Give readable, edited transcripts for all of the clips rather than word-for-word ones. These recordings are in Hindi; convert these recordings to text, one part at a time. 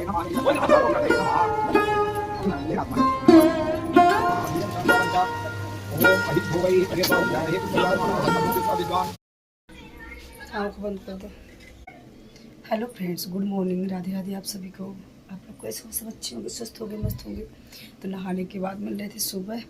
आँख बंद कर दो। Hello friends, good morning, Radhe Radhe आप सभी को। आप लोग कैसे हो? सब अच्छे होंगे, स्वस्थ होंगे, मस्त होंगे। तो नहाने के बाद मिल रहे थे सुबह,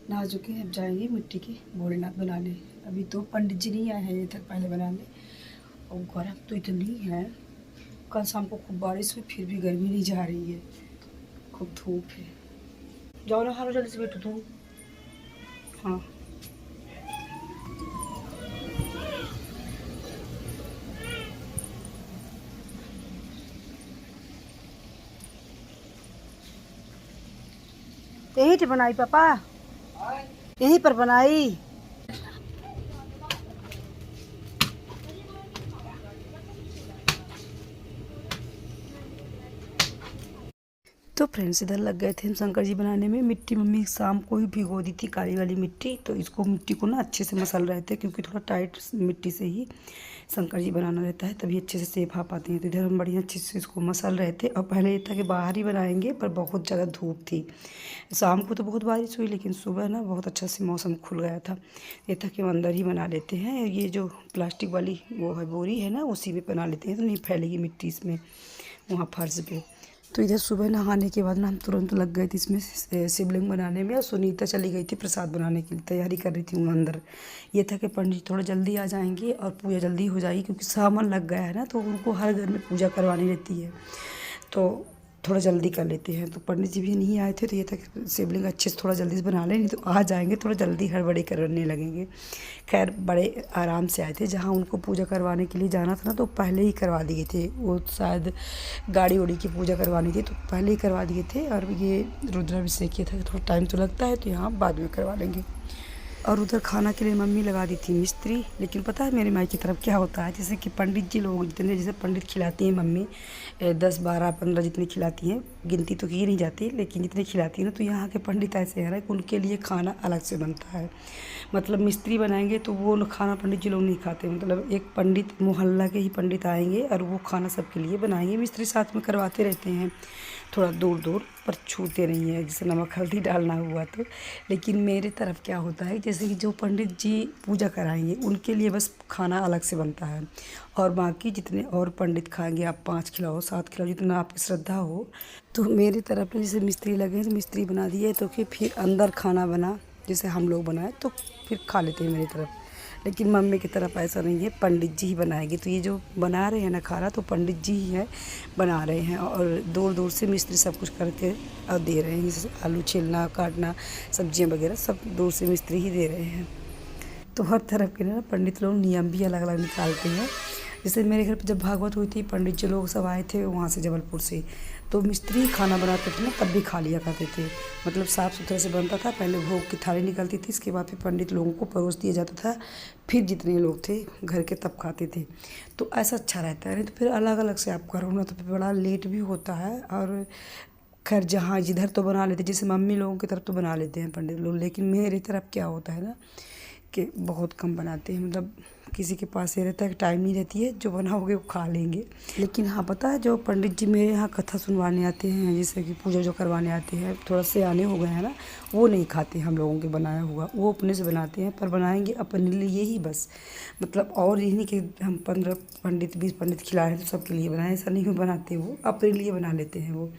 नहा चुके हैं। अब जाएंगे मिट्टी के भोलेनाथ बनाने। अभी तो पंडित जी नहीं आए हैं ये तक पहले बनाने। और गर्म तो इतनी है, कल शाम को खूब बारिश हुई, फिर भी गर्मी नहीं जा रही है, खूब धूप है। जाओ ना, जल्दी से बैठो तुम। हाँ, यही पर बनाई पापा, यहीं पर बनाई। तो फ्रेंड्स इधर लग गए थे हम शंकर जी बनाने में। मिट्टी मम्मी शाम को ही भिगो दी थी, काली वाली मिट्टी। तो इसको मिट्टी को ना अच्छे से मसल रहे थे, क्योंकि थोड़ा टाइट मिट्टी से ही शंकर जी बनाना रहता है, तभी अच्छे से सेप आ पाते हैं। तो इधर हम बढ़िया अच्छे से इसको मसल रहे थे। और पहले ये था कि बाहर ही बनाएंगे, पर बहुत ज़्यादा धूप थी। शाम को तो बहुत बारिश हुई, लेकिन सुबह ना बहुत अच्छा से मौसम खुल गया था। ये था कि हम अंदर ही बना लेते हैं। ये जो प्लास्टिक वाली वो है बोरी है ना, उसी में बना लेते हैं, तो नहीं फैलेगी मिट्टी इसमें वहाँ फर्श पे। तो इधर सुबह नहाने के बाद ना हम तुरंत लग गए थे इसमें शिवलिंग बनाने में। और सुनीता चली गई थी प्रसाद बनाने की तैयारी कर रही थी वो अंदर। ये था कि पंडित थोड़ा जल्दी आ जाएंगे और पूजा जल्दी हो जाएगी, क्योंकि सावन लग गया है ना, तो उनको हर घर में पूजा करवानी रहती है, तो थोड़ा जल्दी कर लेते हैं। तो पंडित जी भी नहीं आए थे, तो ये था कि शिवलिंग अच्छे से थोड़ा जल्दी से बना लें, नहीं तो आ जाएंगे थोड़ा जल्दी हड़बड़ी करने लगेंगे। खैर बड़े आराम से आए थे। जहाँ उनको पूजा करवाने के लिए जाना था ना, तो पहले ही करवा दिए थे। वो शायद गाड़ी उड़ी की पूजा करवानी थी, तो पहले ही करवा दिए थे। और ये रुद्राभिषेक किया था, थोड़ा टाइम तो लगता है, तो यहाँ बाद में करवा लेंगे। और उधर खाना के लिए मम्मी लगा दी थी मिस्त्री। लेकिन पता है मेरे माई की तरफ क्या होता है, जैसे कि पंडित जी लोग जितने, जैसे पंडित खिलाती हैं मम्मी 10 12 15 जितनी खिलाती हैं, गिनती तो की नहीं जाती, लेकिन जितनी खिलाती हैं ना, तो यहाँ के पंडित ऐसे हैं ना कि उनके लिए खाना अलग से बनता है। मतलब मिस्त्री बनाएंगे तो वो खाना पंडित जी लोग नहीं खाते। मतलब एक पंडित, मोहल्ला के ही पंडित आएंगे और वो खाना सबके लिए बनाएंगे। मिस्त्री साथ में करवाते रहते हैं, थोड़ा दूर दूर, पर छूते नहीं है, जैसे नमक हल्दी डालना हुआ तो। लेकिन मेरे तरफ क्या होता है, जैसे कि जो पंडित जी पूजा कराएंगे उनके लिए बस खाना अलग से बनता है, और बाकी जितने और पंडित खाएंगे, आप 5 खिलाओ 7 खिलाओ, जितना आपकी श्रद्धा हो। तो मेरी तरफ जैसे मिस्त्री लगे तो मिस्त्री बना दिए, तो फिर अंदर खाना बना, जैसे हम लोग बनाए तो फिर खा लेते हैं मेरी तरफ। लेकिन मम्मी की तरफ ऐसा नहीं है, पंडित जी ही बनाएंगे। तो ये जो बना रहे हैं ना खाना, तो पंडित जी ही है बना रहे हैं, और दूर दूर से मिस्त्री सब कुछ करके और दे रहे हैं, जैसे आलू छीलना, काटना, सब्जियां वगैरह सब दूर से मिस्त्री ही दे रहे हैं। तो हर तरफ के ना पंडित लोग नियम भी अलग अलग निकालते हैं। जैसे मेरे घर पे जब भागवत हुई थी, पंडित जी लोग सब आए थे वहाँ से जबलपुर से, तो मिस्त्री खाना बनाते थे ना, तब भी खा लिया करते थे। मतलब साफ़ सुथरा से बनता था। पहले भोग की थाली निकलती थी, इसके बाद फिर पंडित लोगों को परोस दिया जाता था, फिर जितने लोग थे घर के तब खाते थे। तो ऐसा अच्छा रहता है। नहीं तो फिर अलग अलग से आप करो ना, तो फिर बड़ा लेट भी होता है। और खैर जहाँ जिधर तो बना लेते, जैसे मम्मी लोगों की तरफ तो बना लेते हैं पंडित लोग, लेकिन मेरी तरफ क्या होता है ना कि बहुत कम बनाते हैं। मतलब किसी के पास ये रहता है कि टाइम नहीं रहती है, जो बनाओगे वो खा लेंगे। लेकिन हाँ पता है, जो पंडित जी मेरे यहाँ कथा सुनवाने आते हैं, जैसे कि पूजा जो करवाने आते हैं, थोड़ा से आने हो गए हैं ना, वो नहीं खाते हम लोगों के बनाया हुआ, वो अपने से बनाते हैं, पर बनाएंगे अपने लिए ही बस। मतलब और ये नहीं कि हम 15 पंडित 20 पंडित खिला रहे हैं तो सबके लिए बनाए, ऐसा नहीं बनाते, वो अपने लिए बना लेते हैं वो।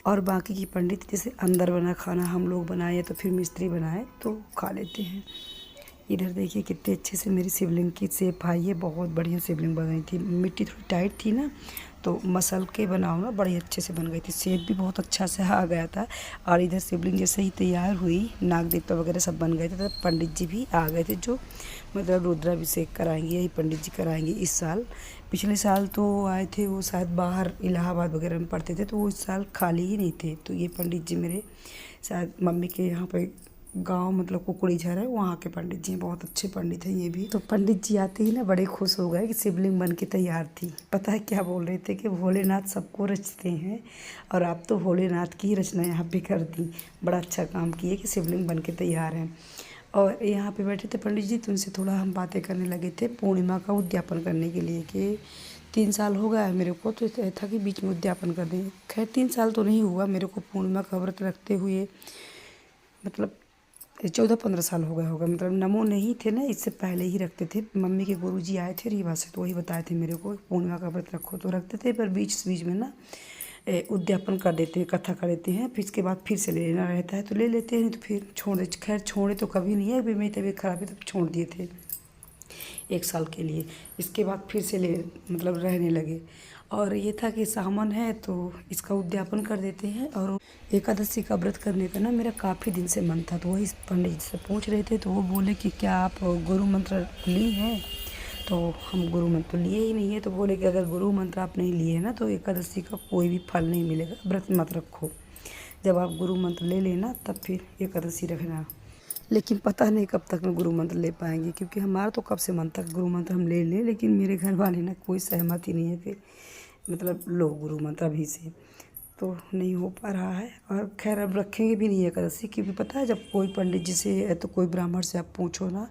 और बाकी की पंडित जैसे अंदर बना खाना हम लोग बनाए तो फिर मिस्त्री बनाए तो खा लेते हैं। इधर देखिए कितने अच्छे से मेरी शिवलिंग की शेप आई है, बहुत बढ़िया शिवलिंग बन गई थी। मिट्टी थोड़ी टाइट थी ना, तो मसल के बनाओ ना, बड़ी अच्छे से बन गई थी, शेप भी बहुत अच्छा से आ गया था। और इधर शिवलिंग जैसे ही तैयार हुई, नाग देवता वगैरह सब बन गए थे, तो पंडित जी भी आ गए थे, जो मतलब रुद्राभिषेक कराएंगे, यही पंडित जी कराएंगे इस साल। पिछले साल तो आए थे, वो शायद बाहर इलाहाबाद वगैरह में पढ़ते थे, तो वो इस साल खाली ही नहीं थे। तो ये पंडित जी मेरे शायद मम्मी के यहाँ पे गांव, मतलब कुकड़ी झर है, वहाँ के पंडित जी हैं, बहुत अच्छे पंडित हैं ये भी। तो पंडित जी आते ही ना बड़े खुश हो गए कि शिवलिंग बन के तैयार थी। पता है क्या बोल रहे थे कि भोलेनाथ सबको रचते हैं, और आप तो भोलेनाथ की ही रचना यहाँ पे कर दी, बड़ा अच्छा काम किए कि शिवलिंग बन के तैयार है। और यहाँ पे बैठे थे पंडित जी, तो उनसे थोड़ा हम बातें करने लगे थे पूर्णिमा का उद्यापन करने के लिए, कि 3 साल हो गया है मेरे को, तो था कि बीच में उद्यापन कर दें। खैर 3 साल तो नहीं हुआ मेरे को पूर्णिमा का व्रत रखते हुए, मतलब 14-15 साल हो गया होगा। मतलब नमो नहीं थे ना, इससे पहले ही रखते थे। मम्मी के गुरुजी आए थे रीवा से, तो वही बताए थे मेरे को पूर्णिमा का व्रत रखो, तो रखते थे। पर बीच बीच में ना उद्यापन कर देते हैं, कथा कर देते हैं, फिर इसके बाद फिर से लेना रहता है तो ले लेते हैं, नहीं तो फिर छोड़ दे। खैर छोड़े तो कभी नहीं है, अभी मेरी तबीयत ख़राब है तो छोड़ दिए थे 1 साल के लिए। इसके बाद फिर से मतलब रहने लगे। और ये था कि सावन है तो इसका उद्यापन कर देते हैं। और एकादशी का व्रत करने का ना मेरा काफ़ी दिन से मन था, तो वही पंडित जी से पूछ रहे थे, तो वो बोले कि क्या आप गुरु मंत्र ली हैं? तो हम गुरु मंत्र तो लिए ही नहीं है। तो बोले कि अगर गुरु मंत्र आप नहीं लिए ना तो एकादशी का कोई भी फल नहीं मिलेगा, व्रत मत रखो। जब आप गुरु मंत्र ले लेना तब फिर एकादशी रखना। लेकिन पता नहीं कब तक मैं गुरु मंत्र ले पाएंगी, क्योंकि हमारा तो कब से मन था गुरु मंत्र हम ले लें, लेकिन मेरे घर वाले ना कोई सहमति नहीं है कि मतलब लो गुरु मंत्र अभी से, तो नहीं हो पा रहा है। और खैर अब रखेंगे भी नहीं एकादशी, क्योंकि पता है जब कोई पंडित जी से तो कोई ब्राह्मण से आप पूछो ना,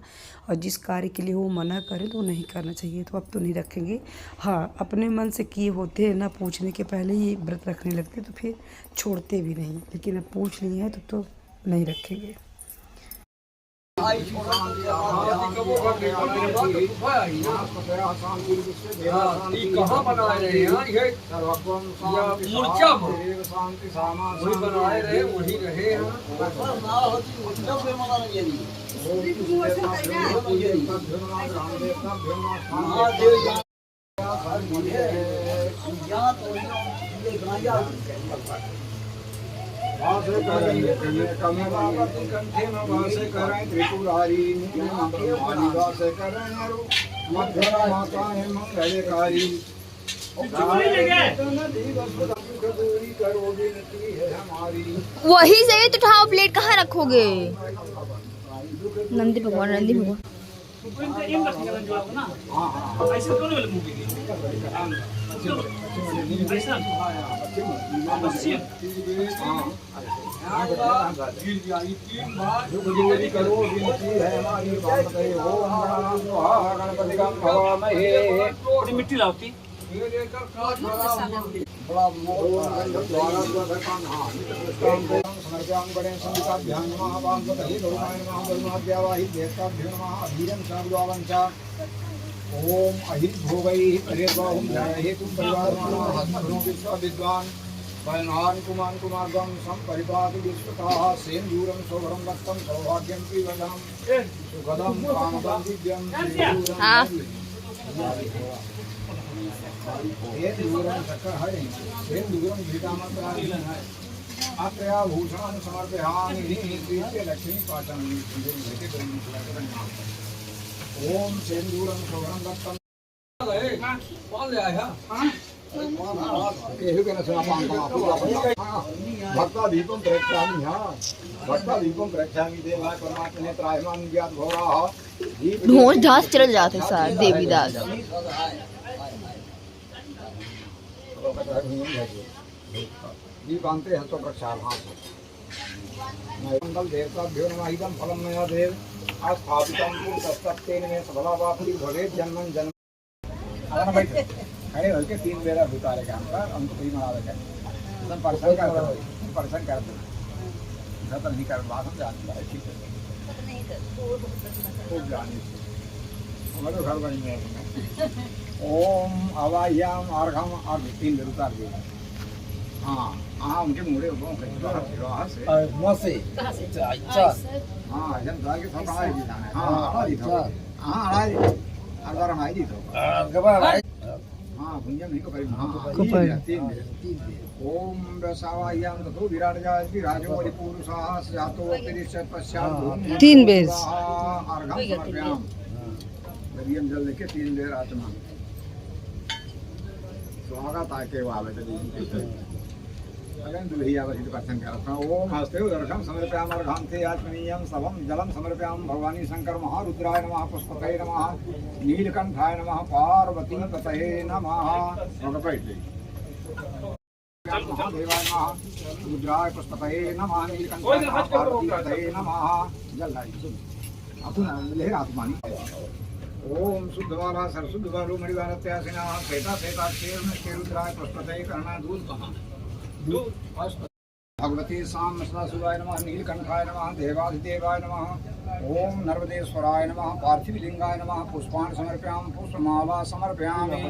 और जिस कार्य के लिए वो मना करें तो नहीं करना चाहिए, तो अब तो नहीं रखेंगे। हाँ, अपने मन से किए होते हैं ना, पूछने के पहले ही व्रत रखने लगते तो फिर छोड़ते भी नहीं, लेकिन अब पूछ लिए हैं तो नहीं रखेंगे। कहाँ बनाए रहे हैं ये मूर्छा वही बनाए रहे वही रहे हैं। वही से तो उठाओ प्लेट कहाँ रखोगे? नंदी भगवान नंदी भगवान मिट्टी लाती ओम अहिर्भोगैः हरेर्बाहुं हेतुं परिवारमाणः विद्वान् वयनान् कुमान् कुमार्गं सम्परिपाति विश्वतः सेन्दूरं सौभरं रक्तं सौभाग्यं पिबधं सुखदं कामदं दिव्यं सेन्दूरं सकहै सेन्दूरं घृतामत्राणि अत्रया भूषणं समर्पयामि प्रीत्य लक्ष्मी पाचनं ओम सेन्दूरं सौभरं रक्तं कौन ले आया भक्ता दीपम प्रेक्षामि भक्ता दीपम प्रेक्षामि देवाय परमात्मने त्रायमान ज्ञात घोराः ढोंस ढास चल जाते सर देवीदास दीपांते हस्तो प्रक्षालः मंगल देवताभ्यो नमः इदं फलं मया देव स्थापितं पुरुषस्तत्तेन मे सफलावाप्ति भवेत् जन्मं जन्म अगर भाई खड़े होकर 3 बेरा उतारे काम पर हमको कोई मना लगा एकदम पर्सन कर दो खतर नहीं कर बात हम जानते हैं ठीक है नहीं कर खूब जाने से हमारे घर बनी में ओम अवायाम अर्घम और 3 बेर उतार दिए हाँ हाँ उनके मुड़े उनको से अच्छा हाँ जन था कि थोड़ा आई दिया हाँ हमारी था हाँ हमारी अगर हमारी दी तो हाँ भुंजन नहीं को करी 3 ओम वैसावायाम ततो विराट जाय विराजो परिपूरुषः स्यातो तिरिशत पश्चात 3 बेर अर्घम समर्पयाम दरियम जल लेके 3 बेर आत्मा स्वागत आके वाले तो अगन दुहिया वही तो प्रसन्न करता ओम हस्ते दर्शम समर्पयाम अर्घांते आत्मनीयम सबम जलम समर्पयाम भगवानी शंकर महारुद्राय नमः पुष्पतये नमः नीलकंठाय नमः पार्वती ततये नमः भगवते महादेवाय नमः रुद्राय पुष्पतये नमः नीलकंठाय नमः पार्वती ततये नमः जल लाई अपन लेहर आत्मानी ओम शुद्धवाला सरशुद्धवालो मणिवारत्यासिना श्वेता श्वेता क्षेरुद्राय पुष्पतये कर्णा दूध भगवती साम शिवाय नमः नीलकंठाय नमः देवाधिदेवाय नमः ओम नर्मदेश्वराय नमः पार्थिवलिंगाय नमः पुष्पाणि समर्पयामि पुष्पमाला समर्पयामि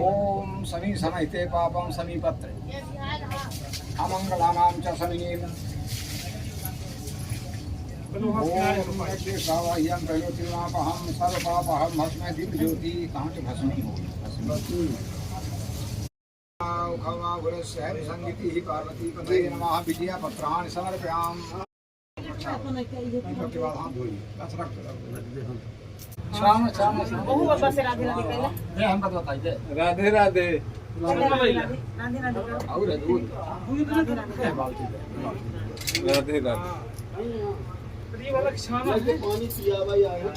ओम समी समहिते पापं समीपत्रे अमंगलानां च समीम् ओम यज्ञेश्वाह्यं त्रयोतिमापहं सर्वपापहं भस्मे दिव्यज्योति कहाँ से भस्मी खमा गुरस्यामि संगीति पार्वती पतये नमः विजया पत्राणि समर्पयामि के बाद हाथ धोइए श्रावण श्रावण ओहो बाबा से राधे राधे कहले ये हमका तो बताइए राधे राधे राधे राधे और दूध राधे राधे ये वाला छाना है पानी पिया भाई आया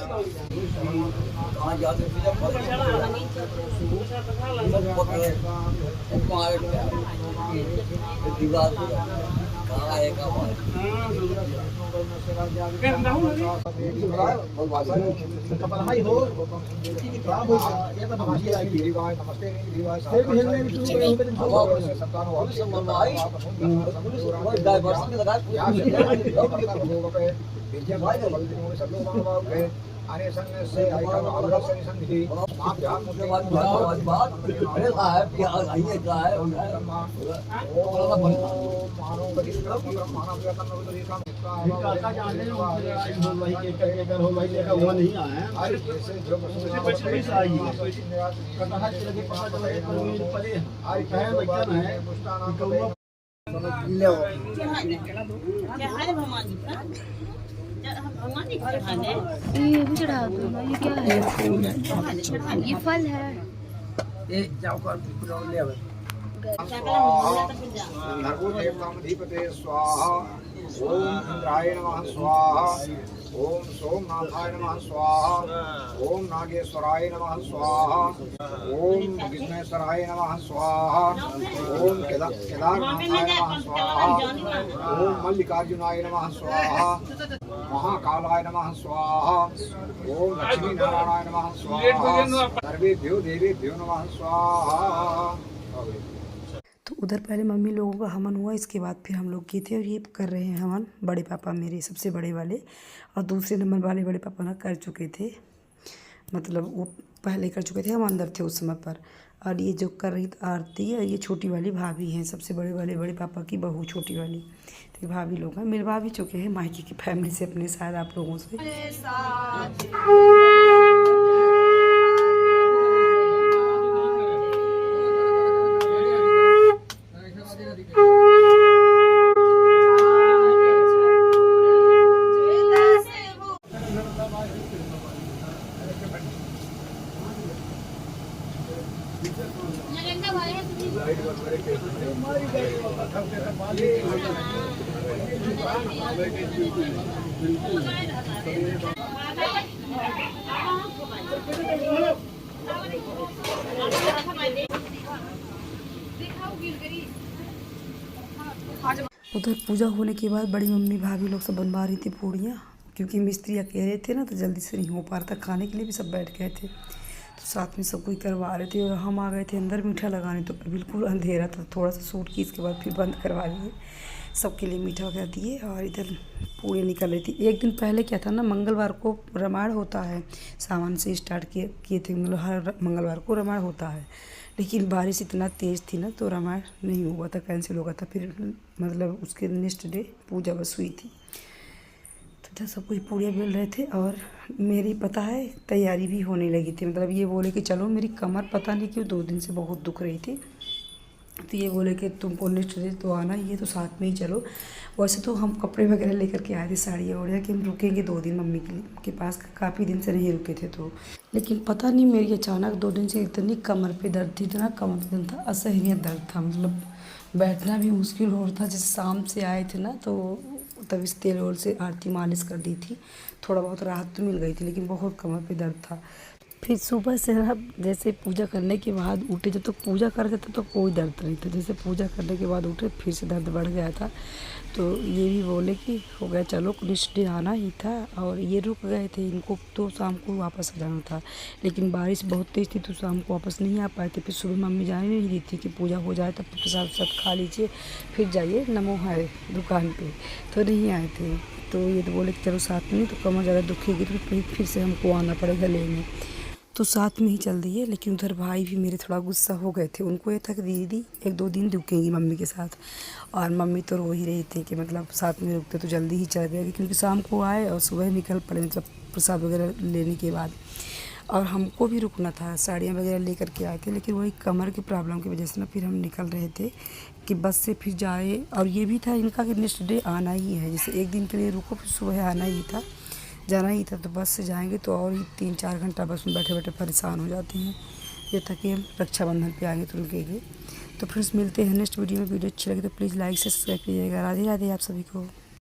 कहाँ जाते दीवार कहाँ है आने संग से आइकन अवरस संधि आप ध्यान मुझे बात आइए क्या है मानो बड़ी मानव का नहीं आया अरे जैसे जो बचपन से आई है कटहल के लगे पता चला एक दिन पहले आई है बच्चा है मुस्ताना ये भी चढ़ा दो ना, ये क्या है? ये फल है। धर्मोदेवतामधिपते स्वाहा ओम इंद्राय नमः स्वाहा ओम सोमनाथाय नमः स्वाहा ओम नागेश्वराय नमः स्वाहा ओम विघ्नेश्वराय नमः स्वाहा ओम केदारनाथाय नमः स्वाहा ओम मल्लिकार्जुनाय नमः स्वाहा महाकालाय नमः स्वाहा ओम लक्ष्मी नारायणाय नमः स्वाहा सर्वेभ्यो देवेभ्यो नमः स्वाहा। तो उधर पहले मम्मी लोगों का हवन हुआ, इसके बाद फिर हम लोग किए थे। और ये कर रहे हैं हवन बड़े पापा मेरे सबसे बड़े वाले, और दूसरे नंबर वाले बड़े पापा ना कर चुके थे, मतलब वो पहले कर चुके थे, हम अंदर थे उस समय पर। और ये जो कर रही आरती है, ये छोटी वाली भाभी हैं, सबसे बड़े वाले बड़े पापा की बहू छोटी वाली, तो भाभी लोग हैं। मेरे भाभी चुके हैं मायके की फैमिली से अपने, शायद आप लोगों से। उधर पूजा होने के बाद बड़ी मम्मी भाभी लोग सब बनवा रही थी पूड़ियाँ, क्योंकि मिस्त्री अकेले थे ना, तो जल्दी से नहीं हो पा रहा था। खाने के लिए भी सब बैठ गए थे, तो साथ में सब कोई करवा रहे थे। और हम आ गए थे अंदर मीठा लगाने, तो बिल्कुल अंधेरा था, थोड़ा सा शूट की, इसके बाद फिर बंद करवा दिए, सबके लिए मीठा वगैरह दिए। और इधर पूड़ियाँ निकल रही थी। एक दिन पहले क्या था ना, मंगलवार को रामायण होता है, सावन से स्टार्ट किए थे, मतलब हर मंगलवार को रामायण होता है, लेकिन बारिश इतना तेज़ थी ना, तो रामायण नहीं हुआ था, कैंसिल हो गया था। फिर मतलब उसके नेक्स्ट डे पूजा बस हुई थी। तो इधर सब कुछ पूड़ियाँ बेल रहे थे, और मेरी पता है तैयारी भी होने लगी थी। मतलब ये बोले कि चलो, मेरी कमर पता नहीं क्यों 2 दिन से बहुत दुख रही थी, तो ये बोले कि तुमको नेक्स्ट डे तो आना ही है, तो साथ में ही चलो। वैसे तो हम कपड़े वगैरह लेकर के आए थे, साड़ी वगैरह, कि हम रुकेंगे 2 दिन मम्मी के पास, काफ़ी दिन से नहीं रुके थे। तो लेकिन पता नहीं मेरी अचानक 2 दिन से इतनी कमर पे दर्द थी, इतना कमर पे दर्द था, असहनीय दर्द था, मतलब बैठना भी मुश्किल हो रहा था। जैसे शाम से आए थे ना, तो तब इस तेल ओल से आरती मालिश कर दी थी, थोड़ा बहुत राहत तो मिल गई थी, लेकिन बहुत कमर पे दर्द था। फिर सुबह से ना जैसे पूजा करने के बाद उठे, जब तक पूजा कर रहे थे तो कोई दर्द नहीं था, जैसे पूजा करने के बाद उठे फिर से दर्द बढ़ गया था। तो ये भी बोले कि हो गया, चलो नेक्स्ट डे आना ही था, और ये रुक गए थे, इनको तो शाम को वापस आ जाना था, लेकिन बारिश बहुत तेज़ थी तो शाम को वापस नहीं आ पाए थे। फिर सुबह मम्मी जाने नहीं दी थी कि पूजा हो जाए तब प्रसाद वसाद खा लीजिए फिर जाइए नमो है दुकान पे, तो नहीं आए थे। तो ये तो बोले कि चलो साथ में, तो कमर ज़्यादा दुखेगी तो फिर से हमको आना पड़ेगा लेने, तो साथ में ही चल दिए। लेकिन उधर भाई भी मेरे थोड़ा गुस्सा हो गए थे, उनको ये था कि दीदी 1-2 दिन रुकेंगी मम्मी के साथ, और मम्मी तो रो ही रही थी कि मतलब साथ में रुकते तो जल्दी ही चल जाएगी, क्योंकि शाम को आए और सुबह निकल पड़े मतलब प्रसाद वगैरह लेने के बाद। और हमको भी रुकना था, साड़ियाँ वगैरह लेकर के आए थे, लेकिन वही कमर की प्रॉब्लम की वजह से ना फिर हम निकल रहे थे कि बस से फिर जाए। और ये भी था इनका कि नेक्स्ट डे आना ही है, जैसे एक दिन के लिए रुको फिर सुबह आना ही था, जाना ही था, तो बस से जाएंगे तो और ही 3-4 घंटा बस में बैठे बैठे परेशान हो जाते हैं। ये था कि हम रक्षाबंधन पे आएंगे तो रुकेंगे। तो फ्रेंड्स मिलते हैं नेक्स्ट वीडियो में। वीडियो अच्छी लगी तो प्लीज़ लाइक से सब्सक्राइब कीजिएगा। राधे राधे आप सभी को।